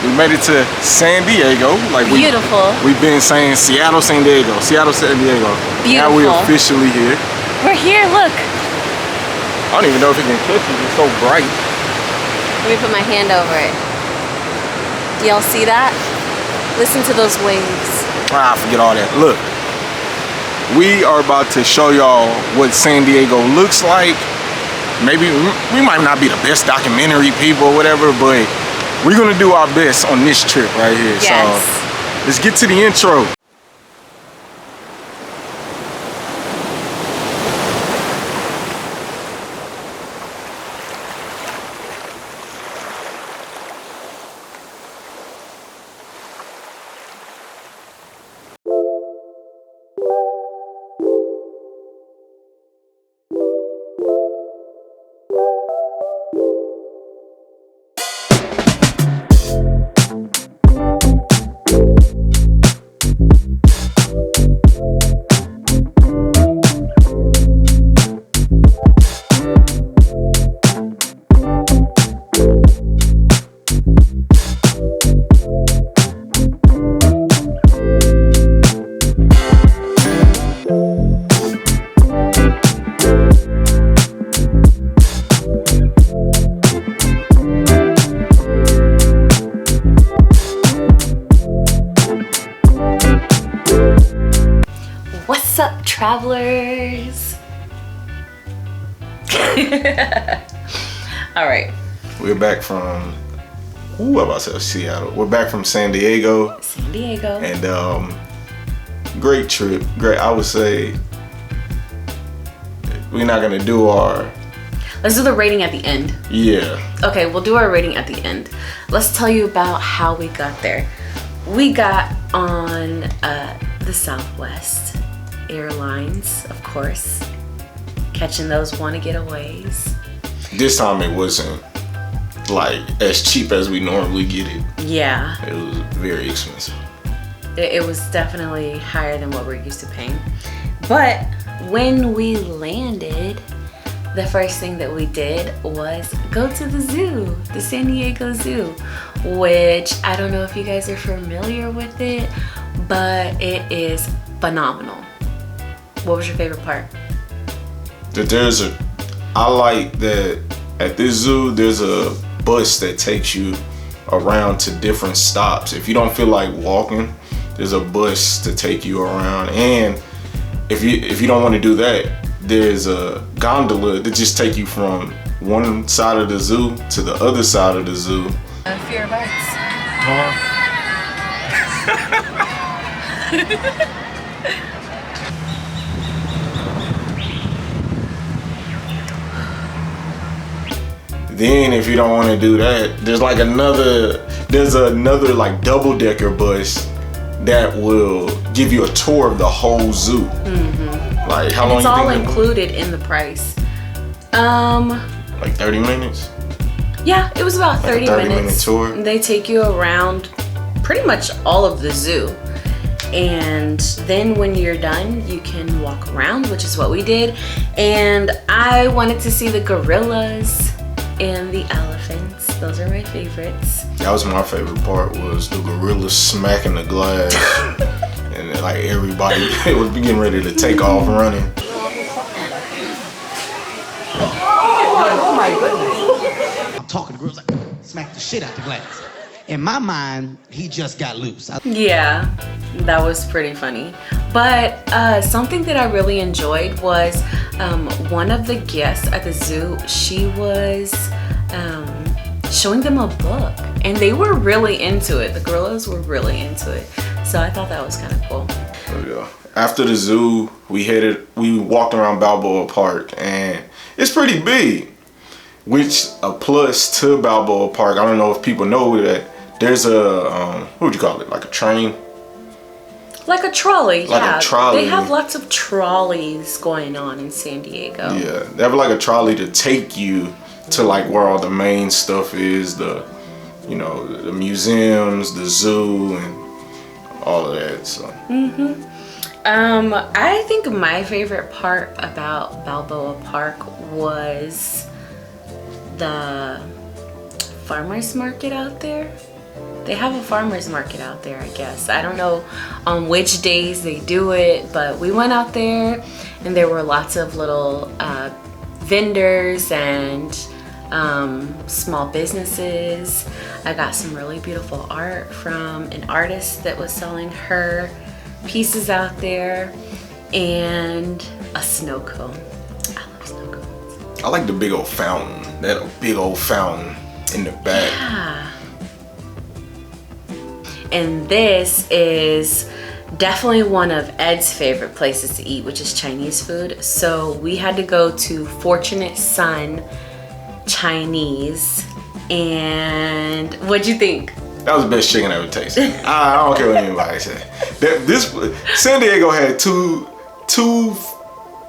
We made it to San Diego. Like beautiful. We've been saying Seattle, San Diego, Seattle, San Diego. Beautiful. Now we're officially here. We're here, look. I don't even know if it can catch you, it's so bright. Let me put my hand over it. Do y'all see that? Listen to those waves. Ah, forget all that. Look, we are about to show y'all what San Diego looks like. Maybe we might not be the best documentary people or whatever, but we're gonna do our best on this trip right here. Yes. So let's get to the intro. What's up, travelers? All right. We're back from, I'm about to say Seattle. We're back from San Diego. San Diego. And great trip. Great. I would say we're not gonna do our. Let's do the rating at the end. Yeah. Okay, we'll do our rating at the end. Let's tell you about how we got there. We got on the Southwest Airlines, of course, catching those wanna getaways. This time it wasn't like as cheap as we normally get it. Yeah. It was very expensive. It was definitely higher than what we're used to paying. But when we landed, the first thing that we did was go to the zoo, the San Diego Zoo, which I don't know if you guys are familiar with it, but it is phenomenal. What was your favorite part? I like that at this zoo, there's a bus that takes you around to different stops. If you don't feel like walking, there's a bus to take you around. And if you don't want to do that, there's a gondola that just take you from one side of the zoo to the other side of the zoo. Fear of heights. Then if you don't want to do that, there's another like double-decker bus that will give you a tour of the whole zoo. Mm-hmm. Like how long? It's all included in the price. Like 30 minutes? Yeah, it was about 30 minutes. 30-minute tour. They take you around pretty much all of the zoo. And then when you're done, you can walk around, which is what we did. And I wanted to see the gorillas and the elephants. Those are my favorites. That was my favorite part, was the gorillas smacking the glass. And then, like everybody was getting ready to take off running. Oh my goodness. I'm talking to girls like smack the shit out the glass. In my mind, he just got loose. Yeah, that was pretty funny. But something that I really enjoyed was one of the guests at the zoo, she was showing them a book, and they were really into it. The gorillas were really into it. So I thought that was kind of cool. Oh, yeah. After the zoo, we walked around Balboa Park, and it's pretty big, which a plus to Balboa Park. I don't know if people know that there's a, what would you call it? Like a train? Like a trolley, like yeah. A trolley. They have lots of trolleys going on in San Diego. Yeah, they have like a trolley to take you to like where all the main stuff is, the museums, the zoo, and all of that. So. I think my favorite part about Balboa Park was the farmers market out there. They have a farmer's market out there, I guess. I don't know on which days they do it, but we went out there and there were lots of little vendors and small businesses. I got some really beautiful art from an artist that was selling her pieces out there, and a snow cone. I love snow cones. I like the big old fountain. That big old fountain in the back. Yeah. And this is definitely one of Ed's favorite places to eat, which is Chinese food. So we had to go to Fortunate Son Chinese. And what'd you think? That was the best chicken I ever tasted. I don't care what anybody say. This San Diego had two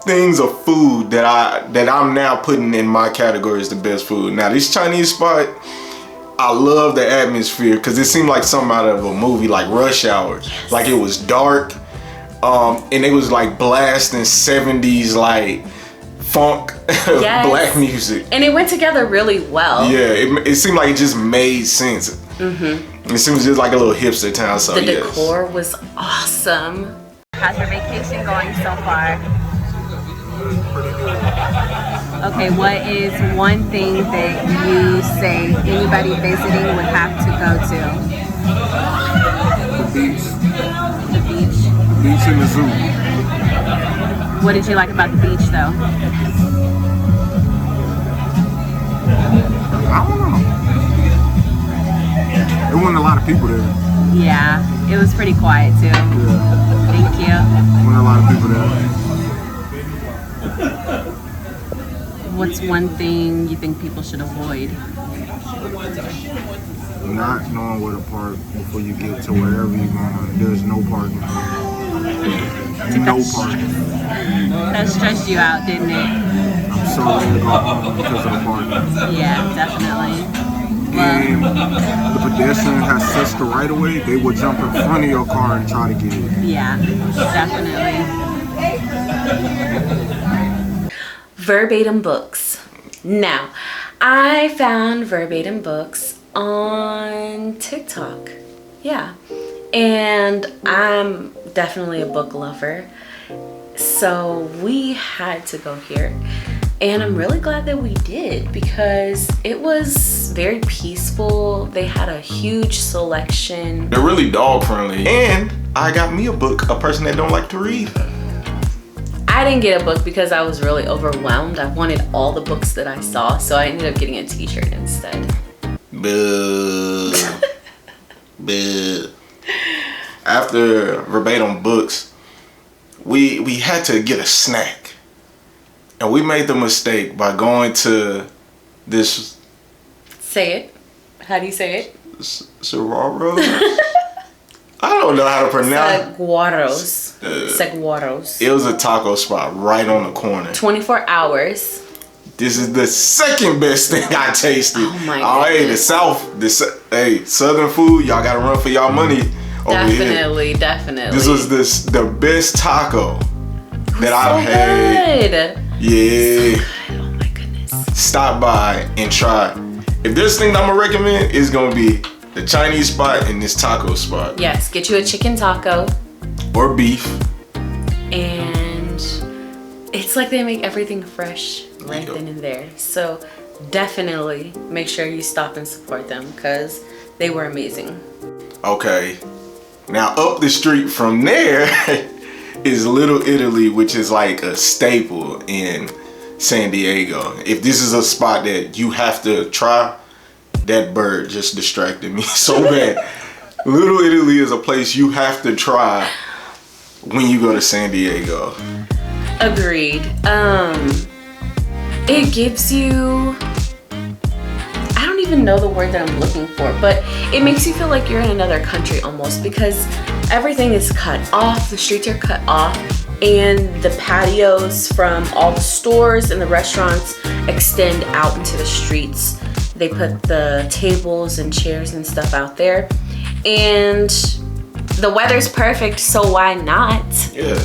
things of food that I'm now putting in my category as the best food. Now this Chinese spot, I love the atmosphere because it seemed like something out of a movie like Rush Hour. Yes. Like it was dark, and it was like blasting 70s like funk, yes. Black music. And it went together really well. Yeah, it seemed like it just made sense. Mm-hmm. It seems just like a little hipster town. So the decor was awesome. How's your vacation going so far? Okay, what is one thing that you say anybody visiting would have to go to? The beach. The beach? The beach and the zoo. What did you like about the beach though? I don't know. There wasn't a lot of people there. Yeah, it was pretty quiet too. Yeah. Thank you. There wasn't a lot of people there. What's one thing you think people should avoid? Not knowing where to park before you get to wherever you're going. There's no parking. No parking. That stressed you out, didn't it? I'm so ready to go home because of the parking. Yeah, definitely. And the pedestrian has such the right of way, they will jump in front of your car and try to get it. Yeah, definitely. Verbatim Books. Now, I found Verbatim Books on TikTok. Yeah. And I'm definitely a book lover. So we had to go here. And I'm really glad that we did because it was very peaceful. They had a huge selection. They're really dog friendly. And I got me a book, a person that don't like to read. I didn't get a book because I was really overwhelmed. I wanted all the books that I saw, so I ended up getting a t-shirt instead. Boo. Boo. After Verbatim Books, we had to get a snack. And we made the mistake by going to this... Say it. How do you say it? Saguaro? I don't know how to pronounce Saguaros. It was a taco spot right on the corner. 24 hours. This is the second best thing I tasted. Oh my goodness. Hey, Southern food, y'all gotta run for y'all money over here. Definitely. This was the best taco that I've had. Good. Yeah. So good. Oh my goodness. Stop by and try. If there's thing I'm gonna recommend, it's gonna be the Chinese spot and this taco spot. Yes, get you a chicken taco. Or beef. And it's like they make everything fresh right then and there. So definitely make sure you stop and support them because they were amazing. Okay. Now up the street from there is Little Italy, which is like a staple in San Diego. If this is a spot that you have to try, that bird just distracted me so bad. Little Italy is a place you have to try when you go to San Diego. Agreed. It gives you, I don't even know the word that I'm looking for, but it makes you feel like you're in another country almost because everything is cut off, the streets are cut off, and the patios from all the stores and the restaurants extend out into the streets. They put the tables and chairs and stuff out there, and the weather's perfect, so why not? Yeah.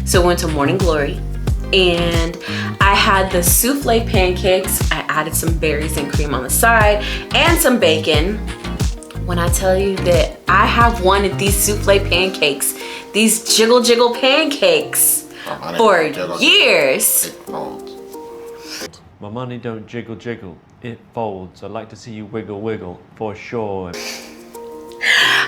So we went to Morning Glory, and I had the souffle pancakes. I added some berries and cream on the side and some bacon. when I tell you that I have wanted these souffle pancakes, these jiggle pancakes for years. My money don't jiggle jiggle, it folds. I'd like to see you wiggle wiggle for sure.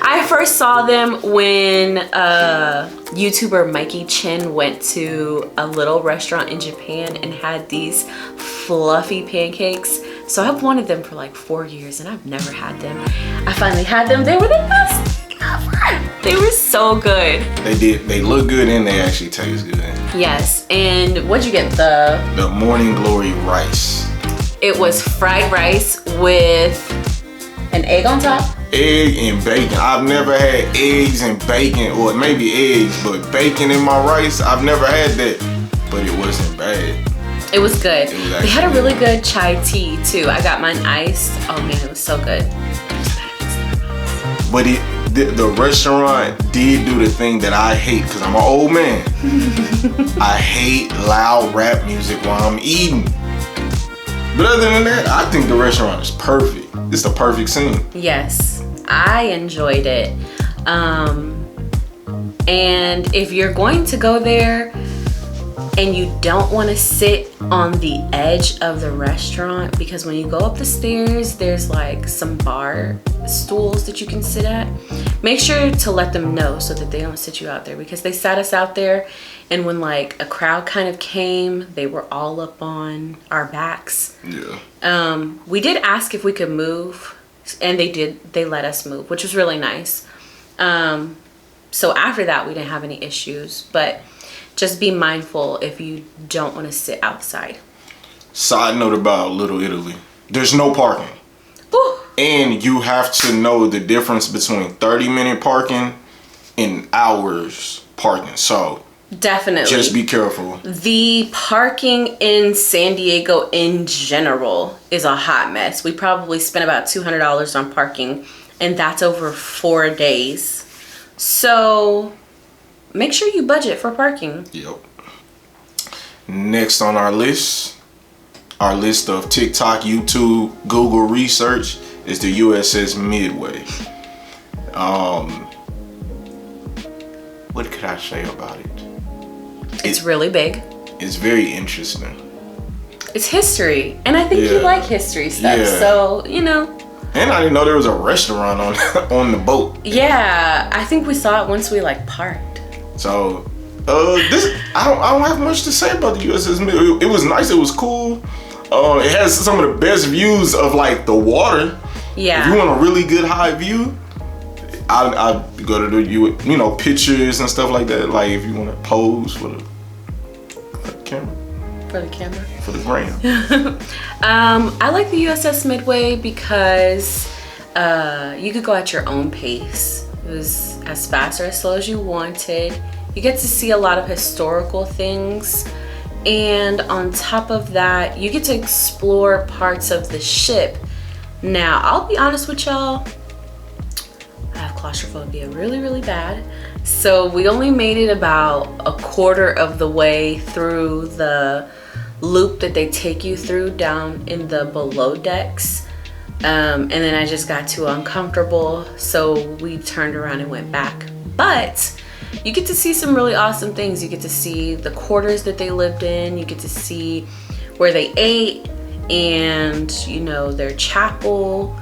I first saw them when YouTuber Mikey Chin went to a little restaurant in Japan and had these fluffy pancakes. So I've wanted them for like 4 years and I've never had them. I finally had them. They were the best thing ever. They were so good. They did. They look good and they actually taste good. Yes. And what'd you get? The Morning Glory rice. It was fried rice with an egg on top. Egg and bacon. I've never had eggs and bacon, or maybe eggs, but bacon in my rice. I've never had that, but it wasn't bad. It was good. It was they had a really good chai tea too. I got mine iced. Oh man, it was so good. But the restaurant did do the thing that I hate, because I'm an old man. I hate loud rap music while I'm eating. But other than that, I think the restaurant is perfect. It's the perfect scene. Yes, I enjoyed it. And if you're going to go there and you don't want to sit on the edge of the restaurant, because when you go up the stairs, there's like some bar stools that you can sit at. Make sure to let them know so that they don't sit you out there, because they sat us out there, and when like a crowd kind of came, they were all up on our backs. Yeah. We did ask if we could move, and they did. They let us move, which was really nice. So after that, we didn't have any issues, but just be mindful if you don't want to sit outside. Side note about Little Italy. There's no parking. Ooh. And you have to know the difference between 30-minute parking and hours parking. So Definitely. just be careful. The parking in San Diego in general is a hot mess. We probably spent about $200 on parking, and that's over 4 days. So make sure you budget for parking. Yep. Next on our list of TikTok, YouTube, Google research is the USS Midway. What could I say about it? It's really big. It's very interesting. It's history, and I think you like history stuff. Yeah. So, you know. And I didn't know there was a restaurant on the boat. Yeah, I think we saw it once we like parked. So, I don't have much to say about the USS Midway. It was nice. It was cool. It has some of the best views of like the water. Yeah. If you want a really good high view, I go to the pictures and stuff like that. Like if you want to pose for the camera. For the camera. For the gram. I like the USS Midway because you could go at your own pace. It was as fast or as slow as you wanted. You get to see a lot of historical things. And on top of that, you get to explore parts of the ship. Now, I'll be honest with y'all, I have claustrophobia really, really bad. So we only made it about a quarter of the way through the loop that they take you through down in the below decks. And then I just got too uncomfortable. So we turned around and went back. But you get to see some really awesome things. You get to see the quarters that they lived in. You get to see where they ate and, their chapel.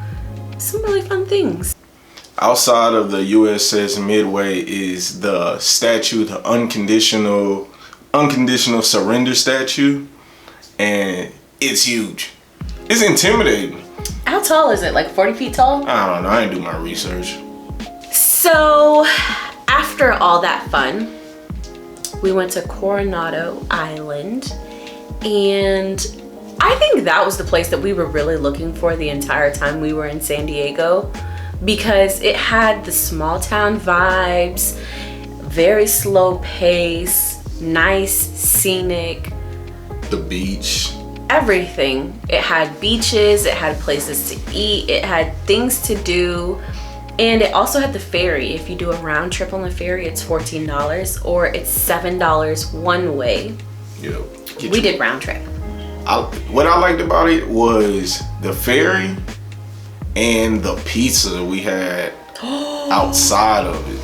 Some really fun things. Outside of the USS Midway is the statue, the unconditional surrender statue. And it's huge. It's intimidating. How tall is it? Like 40 feet tall? I don't know. I didn't do my research. So after all that fun, we went to Coronado Island, and I think that was the place that we were really looking for the entire time we were in San Diego, because it had the small town vibes, very slow pace, nice, scenic. The beach. Everything. It had beaches, it had places to eat, it had things to do. And it also had the ferry. If you do a round trip on the ferry, it's $14 or it's $7 one way. Yeah. We did round trip. What I liked about it was the ferry and the pizza we had outside of it.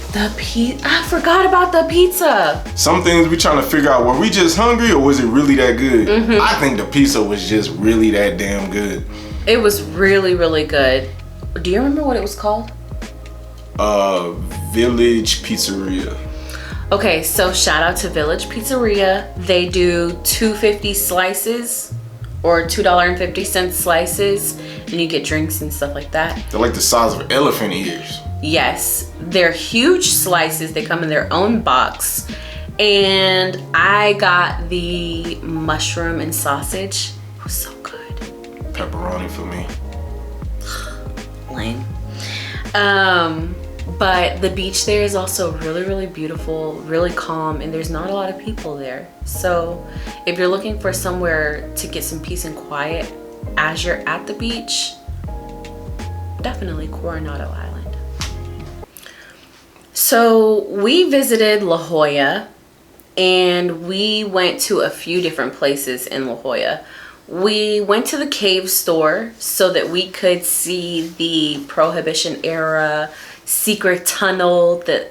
I forgot about the pizza. Some things we trying to figure out, were we just hungry or was it really that good? I think the pizza was just really that damn good. It was really, really good. Do you remember what it was called? Village Pizzeria. Okay, so shout out to Village Pizzeria. They do $2.50 slices or $2.50 slices, and you get drinks and stuff like that. They're like the size of elephant ears. Yes, they're huge slices. They come in their own box. And I got the mushroom and sausage. It was so good. Pepperoni for me. Lame. But the beach there is also really, really beautiful, really calm, and there's not a lot of people there. So if you're looking for somewhere to get some peace and quiet as you're at the beach, definitely Coronado Island. So we visited La Jolla, and we went to a few different places in La Jolla. We went to the cave store so that we could see the Prohibition era secret tunnel, the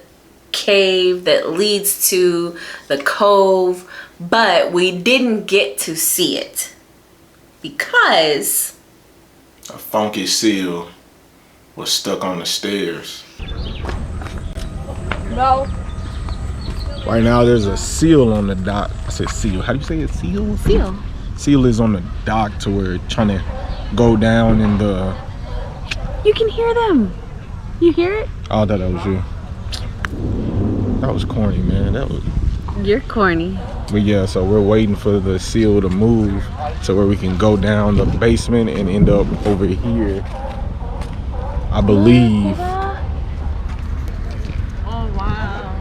cave that leads to the cove, but we didn't get to see it because a funky seal was stuck on the stairs. No. Right now there's a seal on the dock. I said seal. How do you say it? Seal? seal. Seal is on the dock to where it's trying to go down in the... You can hear them. You hear it? Oh, I thought that was you. That was corny, man. That was... You're corny. But yeah, so we're waiting for the seal to move to where we can go down the basement and end up over here. I believe. Oh, wow.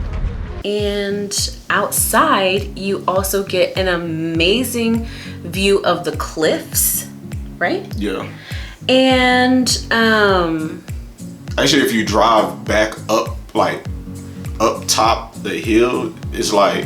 And outside, you also get an amazing view of the cliffs, right? Yeah. And actually, if you drive back up, like up top the hill, it's like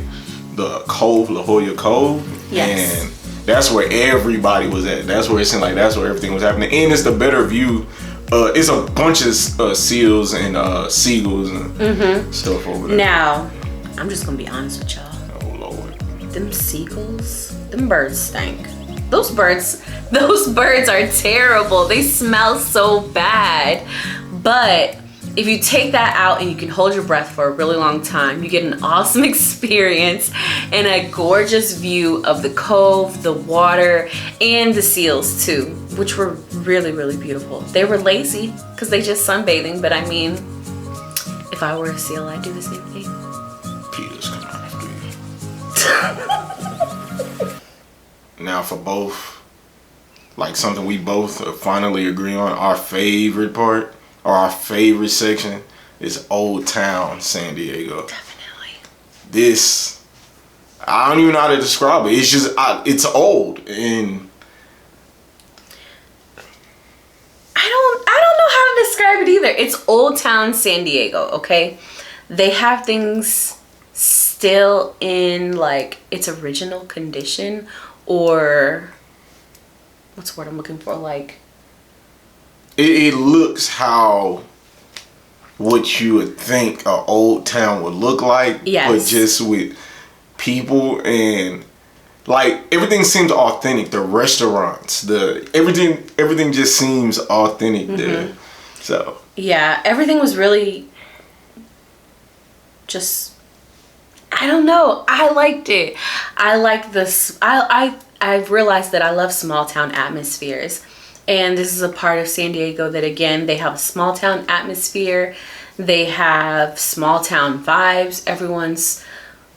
the cove, La Jolla Cove. Yes. And that's where everybody was at. That's where it seemed like that's where everything was happening. And it's the better view. It's a bunch of seals and seagulls and stuff over there. now, I'm just gonna be honest with y'all. Oh Lord. Them seagulls, them birds stink. Those birds are terrible. They smell so bad. But if you take that out and you can hold your breath for a really long time, you get an awesome experience and a gorgeous view of the cove, the water, and the seals too, which were really, really beautiful. They were lazy because they just sunbathing, but I mean, if I were a seal, I'd do the same thing. Peter's coming after you. Now for both, like something we both finally agree on, our favorite part or our favorite section is Old Town San Diego. Definitely. This, I don't even know how to describe it. It's just, it's old and I don't know how to describe it either. It's Old Town San Diego, okay? They have things still in like its original condition, or what's the word I'm looking for? Like it looks how what you would think an old town would look like, yes, but just with people and like everything seems authentic. The restaurants, everything just seems authentic there. So yeah, everything was really just, I don't know. I liked it. I like this. I've realized that I love small town atmospheres. And this is a part of San Diego that, again, they have a small town atmosphere. They have small town vibes. Everyone's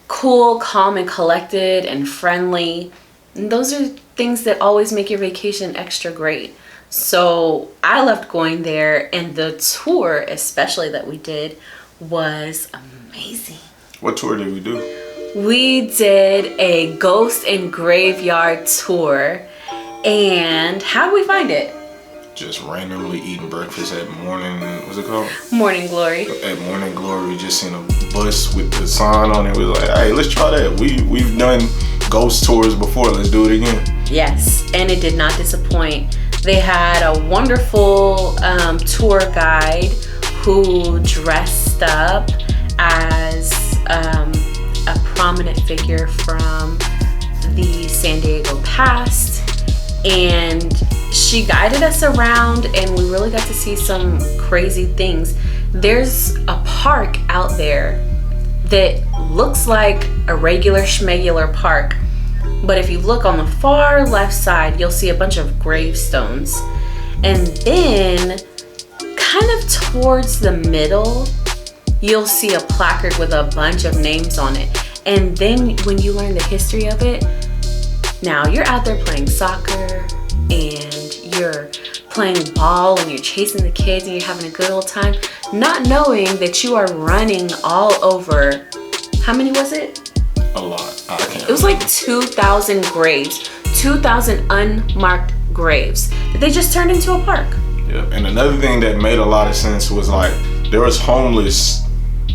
cool, calm, and collected and friendly. And those are things that always make your vacation extra great. So I loved going there, and the tour, especially that we did, was amazing. what tour did we do? We did a ghost and graveyard tour. And how did we find it? Just randomly eating breakfast at Morning, what's it called? Morning Glory. At Morning Glory, we just seen a bus with the sign on it. We was like, hey, let's try that. We've done ghost tours before. Let's do it again. Yes, and it did not disappoint. They had a wonderful tour guide who dressed up as a prominent figure from the San Diego past, and she guided us around, and we really got to see some crazy things. There's a park out there that looks like a regular schmegular park, but if you look on the far left side, you'll see a bunch of gravestones, and then kind of towards the middle, you'll see a placard with a bunch of names on it. And then when you learn the history of it, now you're out there playing soccer and you're playing ball and you're chasing the kids and you're having a good old time, not knowing that you are running all over, how many was it? A lot. I can't It was like 2,000 graves, 2,000 unmarked graves that they just turned into a park. Yeah. And another thing that made a lot of sense was like, there was homeless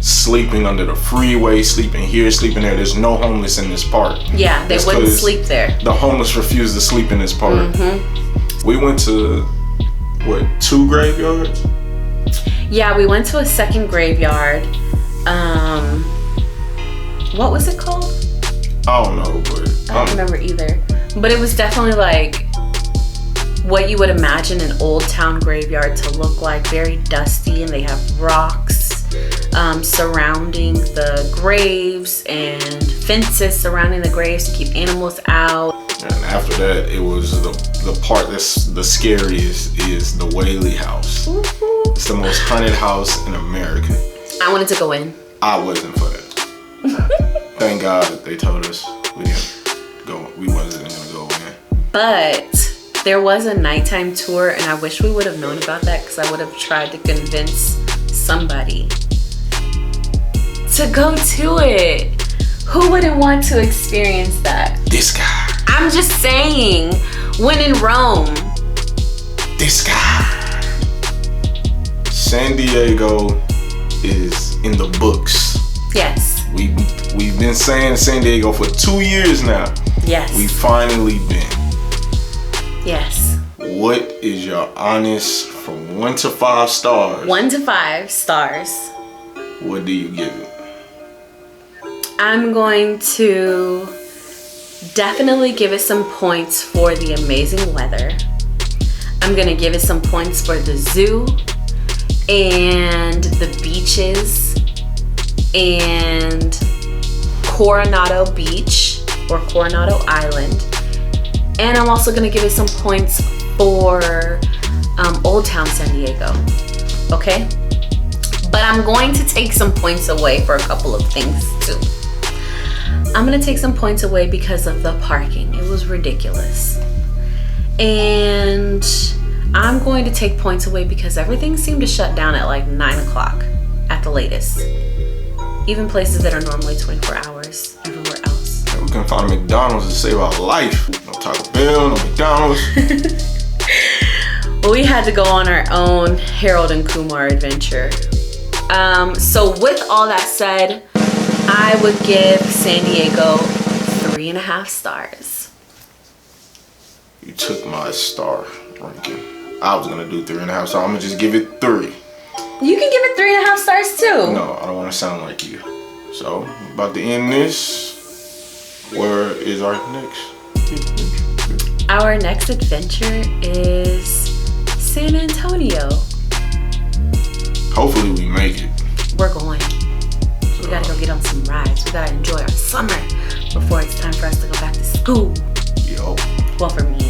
sleeping under the freeway, sleeping here, sleeping there. There's no homeless in this park. Yeah, they wouldn't sleep there. The homeless refused to sleep in this park. Mm-hmm. We went to, what, 2 graveyards? Yeah, we went to a second graveyard. What was it called? I don't know, but I don't remember either. But it was definitely like what you would imagine an old town graveyard to look like, very dusty, and they have rocks surrounding the graves and fences surrounding the graves to keep animals out. And after that, it was the part that's the scariest is the Whaley house. Woo-hoo. It's the most haunted house in America. I wanted to go in. I wasn't for that. Thank God that they told us we didn't go. We wasn't gonna go in. But there was a nighttime tour, and I wish we would have known about that, because I would have tried to convince somebody to go to it. Who wouldn't want to experience that? This guy. I'm just saying, when in Rome. This guy. San Diego is in the books. Yes. We've been saying San Diego for 2 years now. Yes. We finally been. Yes. What is your honest from 1 to 5 stars? 1 to 5 stars. What do you give it? I'm going to definitely give it some points for the amazing weather. I'm gonna give it some points for the zoo and the beaches and Coronado Beach or Coronado Island. And I'm also gonna give it some points for Old Town San Diego, okay? But I'm going to take some points away for a couple of things too. I'm gonna take some points away because of the parking. It was ridiculous. And I'm going to take points away because everything seemed to shut down at like 9 o'clock at the latest. Even places that are normally 24 hours everywhere else. We can find a McDonald's to save our life. No Taco Bell, no McDonald's. We had to go on our own Harold and Kumar adventure. So with all that said, I would give San Diego 3.5 stars. You took my star ranking. I was gonna do 3.5, so I'm gonna just give it 3. You can give it 3.5 stars too. No, I don't want to sound like you. So, about to end this. Where is our next? Our next adventure is San Antonio. Hopefully we make it. We're going. We gotta go get on some rides. We gotta enjoy our summer before it's time for us to go back to school. Yo. Well, for me.